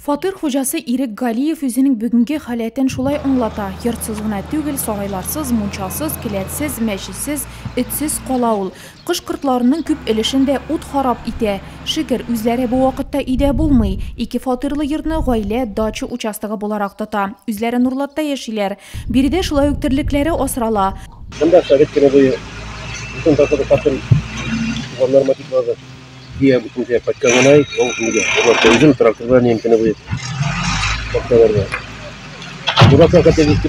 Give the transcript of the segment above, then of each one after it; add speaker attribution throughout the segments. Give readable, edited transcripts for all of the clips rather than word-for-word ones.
Speaker 1: Фатир хуҗасы Ирек Галиев үзенең бүгенге халәтен шулай аңлата. Йортсыз гына түгел, сарайларсыз, мунчасыз, келәтсез, мәчетсез, этсез кала ул. Кыш кортларының күп өлешендә ут харап итә. Шөкер, үзләре бу вакытта өйдә булмый. Ике фатирлы йортны гаилә дача участогы буларак тота. Үзләре Нурлатта яшиләр. Биредә шулай ук терлекләре асрала.
Speaker 2: Монда совет көне буе бүтән тапкыр фатир норматив база. Я бүтән тә патканай, ул кемгә? Вот үзем тракторлар немкене буе. Паткаларга. Буракка категорик.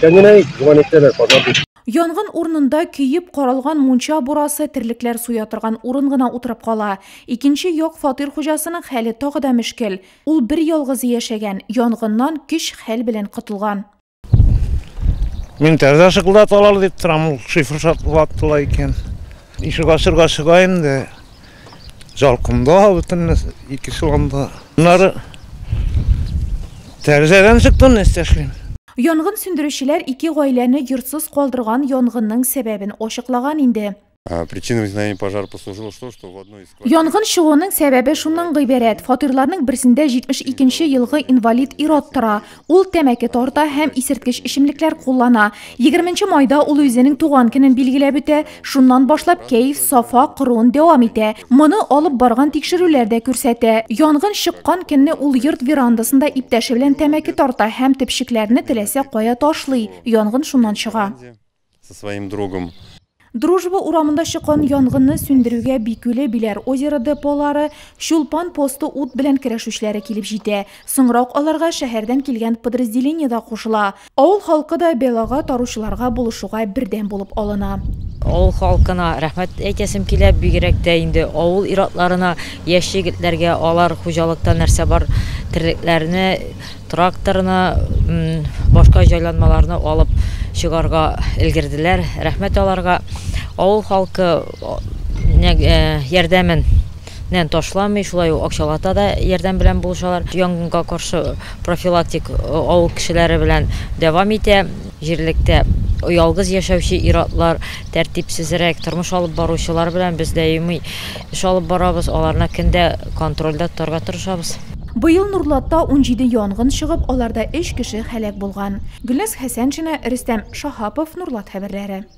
Speaker 2: Кәненай, гуманитарлар фазлы.
Speaker 1: Янгын урынында көйіп каралган мунча бурасы терлекләр суя торган урын гына утырып кала. Икенче як фатир хуҗасының хәле тагы да мөшкел. Ул бер ялгыз яшәгән, янгыннан көч хәл белән кытылган.
Speaker 3: Мен тәрәзә шыкылдап алалы дип торам, ул шифр шатлаттылар икән. Ишек ачырга чыгайм да жалкымда бүтән ике шылганда. Моннары тәрәзәдән чыктым, нәрсә эшлим?
Speaker 1: Янгын сүндерүчеләр ике гаиләне йортсыз калдырган янгынның сәбәбен ачыклаган инде.
Speaker 4: Причина возникновения пожара послужила что в одной из квартир.
Speaker 1: Янгын чыгуның сәбәбе шуннан гыйбарәт. Фатирларның берсендә 72 елгы инвалид ир-ат тора. Ул тәмәке тарта һәм исерткеч эчемлекләр куллана. 20 майда ул үзенең туган көнен билгеләп үтә. Шуннан башлап кәеф сафа кыруын дәвам итә. Моны алып барган тикшерүләр дә күрсәтә. Янгын чыккан көнне ул йорт верандасында иптәше белән тәмәке тарта һәм төпчекләрне теләсә кая ташлый. Янгын шуннан чыга.
Speaker 4: Со своим другом.
Speaker 1: Дружба урамында чыккан янгынны сүндерүгә Бикүле Биләр озеро деполары, Чулпан посты ут белән көрәшүчеләре килеп җитә. Соңрак аларга шәһәрдән килгән подразделение да кушыла. Авыл халкы да белага таручыларга булышуга бердәм булып алына.
Speaker 5: Авыл халкына рәхмәт әйтәсем килә, бигрәк тә инде авыл иратларына, яшь егетләргә алар хуҗалыкта нәрсә бар, терлекләрне, тракторны, башка җайланмаларны алып чыгарга өлгерделәр. Рәхмәт аларга. Авыл халкы ярдәмен ташламый, шулай акчалата да ярдәм белән булышалар. Янгынга каршы профилактик авыл кешеләре белән дәвам итә. Җирлектә ялгыз яшәүче иратлар, тәртипсезрәк тормыш алып баручылар белән без даими эш алып барабыз, аларны көндә контрольдә торырга тырышабыз.
Speaker 1: Быел Нурлатта 17 янгын чыгып, аларда 3 кеше һәлак булган. Гөлназ Хәсәншина, Рөстәм Шахапов, Нурлат хәбәрләре.